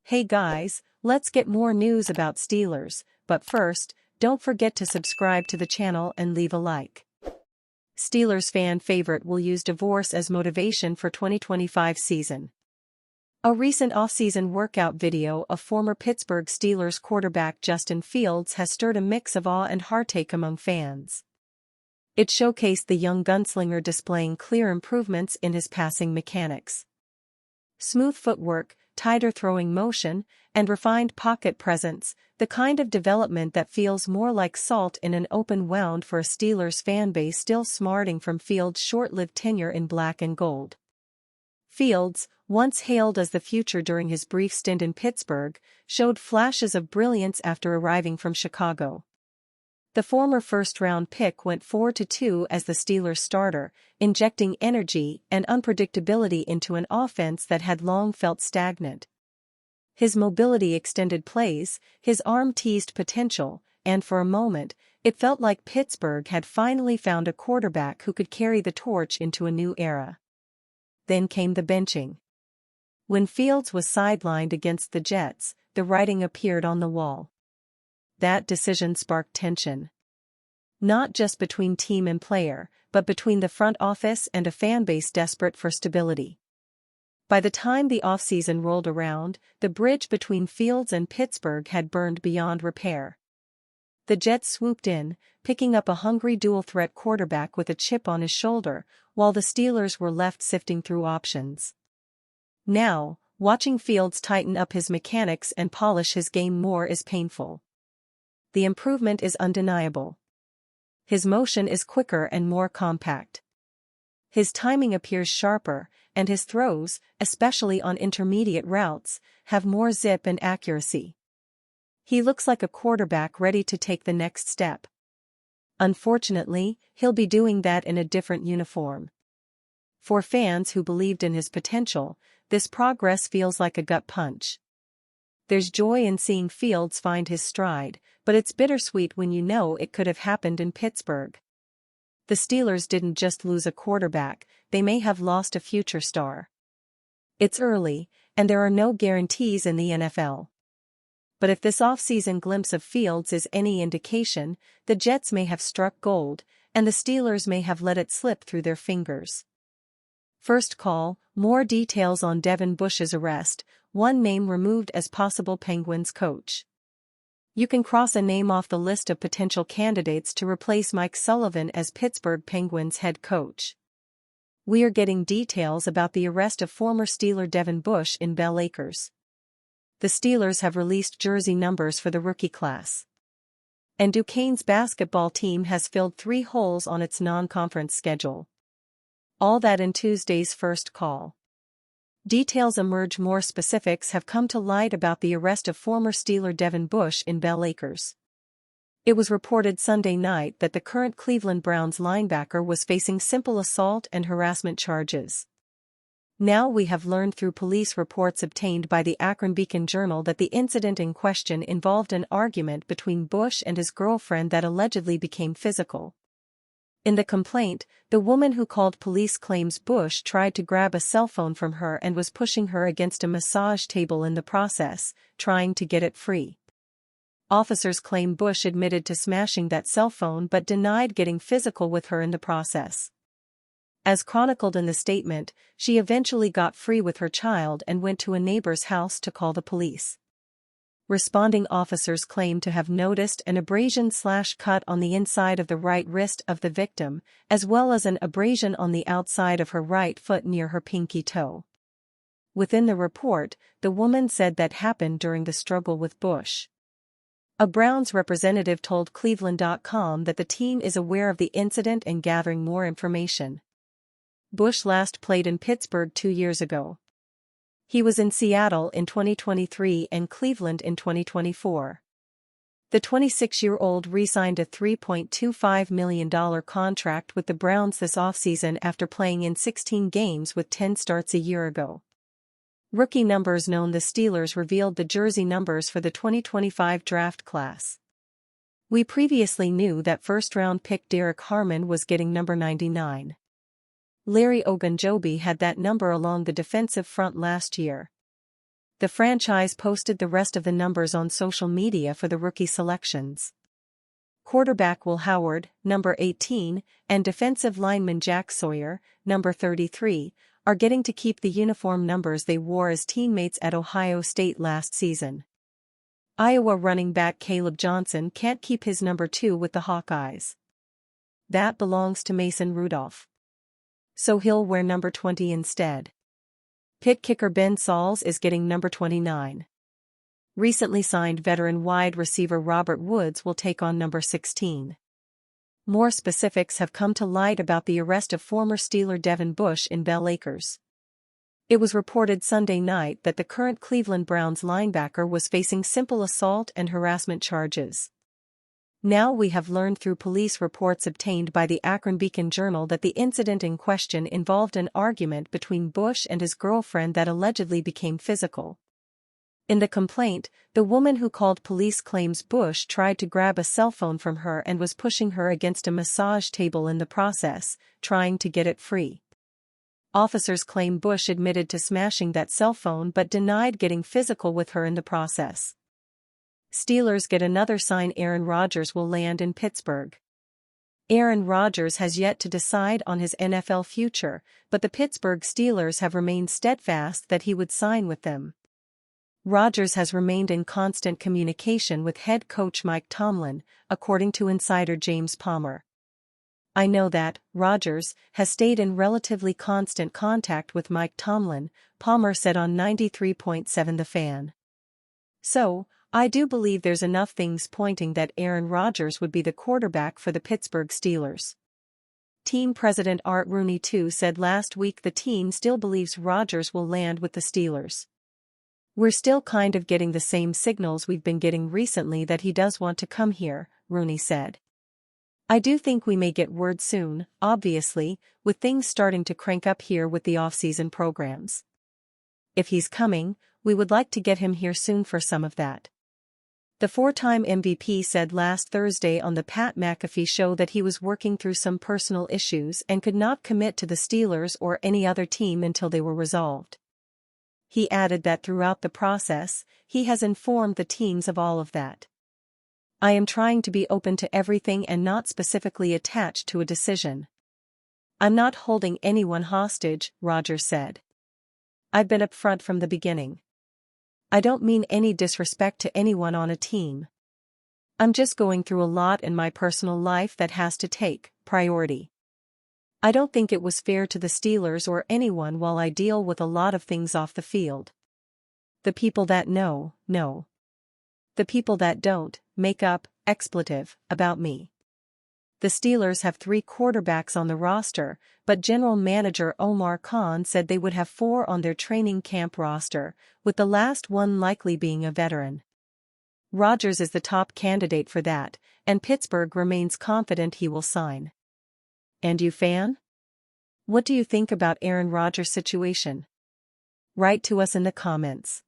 Hey guys, let's get more news about Steelers, but first, don't forget to subscribe to the channel and leave a like. Steelers fan favorite will use divorce as motivation for 2025 season. A recent offseason workout video of former Pittsburgh Steelers quarterback Justin Fields has stirred a mix of awe and heartache among fans. It showcased the young gunslinger displaying clear improvements in his passing mechanics. Smooth footwork, tighter throwing motion, and refined pocket presence, the kind of development that feels more like salt in an open wound for a Steelers fanbase still smarting from Fields' short-lived tenure in black and gold. Fields, once hailed as the future during his brief stint in Pittsburgh, showed flashes of brilliance after arriving from Chicago. The former first-round pick went 4-2 as the Steelers starter, injecting energy and unpredictability into an offense that had long felt stagnant. His mobility extended plays, his arm teased potential, and for a moment, it felt like Pittsburgh had finally found a quarterback who could carry the torch into a new era. Then came the benching. When Fields was sidelined against the Jets, the writing appeared on the wall. That decision sparked tension. Not just between team and player, but between the front office and a fanbase desperate for stability. By the time the offseason rolled around, the bridge between Fields and Pittsburgh had burned beyond repair. The Jets swooped in, picking up a hungry dual-threat quarterback with a chip on his shoulder, while the Steelers were left sifting through options. Now, watching Fields tighten up his mechanics and polish his game more is painful. The improvement is undeniable. His motion is quicker and more compact. His timing appears sharper, and his throws, especially on intermediate routes, have more zip and accuracy. He looks like a quarterback ready to take the next step. Unfortunately, he'll be doing that in a different uniform. For fans who believed in his potential, this progress feels like a gut punch. There's joy in seeing Fields find his stride, but it's bittersweet when you know it could have happened in Pittsburgh. The Steelers didn't just lose a quarterback, they may have lost a future star. It's early, and there are no guarantees in the NFL. But if this offseason glimpse of Fields is any indication, the Jets may have struck gold, and the Steelers may have let it slip through their fingers. First call, more details on Devin Bush's arrest, one name removed as possible Penguins coach. You can cross a name off the list of potential candidates to replace Mike Sullivan as Pittsburgh Penguins head coach. We are getting details about the arrest of former Steeler Devin Bush in Bell Acres. The Steelers have released jersey numbers for the rookie class. And Duquesne's basketball team has filled 3 holes on its non-conference schedule. All that in Tuesday's first call. Details emerge. More specifics have come to light about the arrest of former Steeler Devin Bush in Bell Acres. It was reported Sunday night that the current Cleveland Browns linebacker was facing simple assault and harassment charges. Now we have learned through police reports obtained by the Akron Beacon-Journal that the incident in question involved an argument between Bush and his girlfriend that allegedly became physical. In the complaint, the woman who called police claims Bush tried to grab a cell phone from her and was pushing her against a massage table in the process, trying to get it free. Officers claim Bush admitted to smashing that cell phone but denied getting physical with her in the process. As chronicled in the statement, she eventually got free with her child and went to a neighbor's house to call the police. Responding officers claim to have noticed an abrasion/cut on the inside of the right wrist of the victim, as well as an abrasion on the outside of her right foot near her pinky toe. Within the report, the woman said that happened during the struggle with Bush. A Browns representative told Cleveland.com that the team is aware of the incident and gathering more information. Bush last played in Pittsburgh 2 years ago. He was in Seattle in 2023 and Cleveland in 2024. The 26-year-old re-signed a $3.25 million contract with the Browns this offseason after playing in 16 games with 10 starts a year ago. Rookie numbers known. The Steelers revealed the jersey numbers for the 2025 draft class. We previously knew that first-round pick Derek Harmon was getting number 99. Larry Ogunjobi had that number along the defensive front last year. The franchise posted the rest of the numbers on social media for the rookie selections. Quarterback Will Howard, number 18, and defensive lineman Jack Sawyer, number 33, are getting to keep the uniform numbers they wore as teammates at Ohio State last season. Iowa running back Caleb Johnson can't keep his number 2 with the Hawkeyes. That belongs to Mason Rudolph. So he'll wear number 20 instead. Pitt kicker Ben Sauls is getting number 29. Recently signed veteran wide receiver Robert Woods will take on number 16. More specifics have come to light about the arrest of former Steeler Devin Bush in Bell Acres. It was reported Sunday night that the current Cleveland Browns linebacker was facing simple assault and harassment charges. Now we have learned through police reports obtained by the Akron Beacon-Journal that the incident in question involved an argument between Bush and his girlfriend that allegedly became physical. In the complaint, the woman who called police claims Bush tried to grab a cell phone from her and was pushing her against a massage table in the process, trying to get it free. Officers claim Bush admitted to smashing that cell phone but denied getting physical with her in the process. Steelers get another sign: Aaron Rodgers will land in Pittsburgh. Aaron Rodgers has yet to decide on his NFL future, but the Pittsburgh Steelers have remained steadfast that he would sign with them. Rodgers has remained in constant communication with head coach Mike Tomlin, according to insider James Palmer. "I know that Rodgers has stayed in relatively constant contact with Mike Tomlin," Palmer said on 93.7 The Fan. "So, I do believe there's enough things pointing that Aaron Rodgers would be the quarterback for the Pittsburgh Steelers." Team president Art Rooney too said last week the team still believes Rodgers will land with the Steelers. "We're still kind of getting the same signals we've been getting recently that he does want to come here," Rooney said. "I do think we may get word soon, obviously, with things starting to crank up here with the off-season programs. If he's coming, we would like to get him here soon for some of that." The four-time MVP said last Thursday on the Pat McAfee show that he was working through some personal issues and could not commit to the Steelers or any other team until they were resolved. He added that throughout the process, he has informed the teams of all of that. "I am trying to be open to everything and not specifically attached to a decision. I'm not holding anyone hostage," Rodgers said. "I've been upfront from the beginning. I don't mean any disrespect to anyone on a team. I'm just going through a lot in my personal life that has to take priority. I don't think it was fair to the Steelers or anyone while I deal with a lot of things off the field. The people that know. The people that don't, make up, expletive, about me." The Steelers have 3 quarterbacks on the roster, but general manager Omar Khan said they would have 4 on their training camp roster, with the last one likely being a veteran. Rodgers is the top candidate for that, and Pittsburgh remains confident he will sign. And you, fan? What do you think about Aaron Rodgers' situation? Write to us in the comments.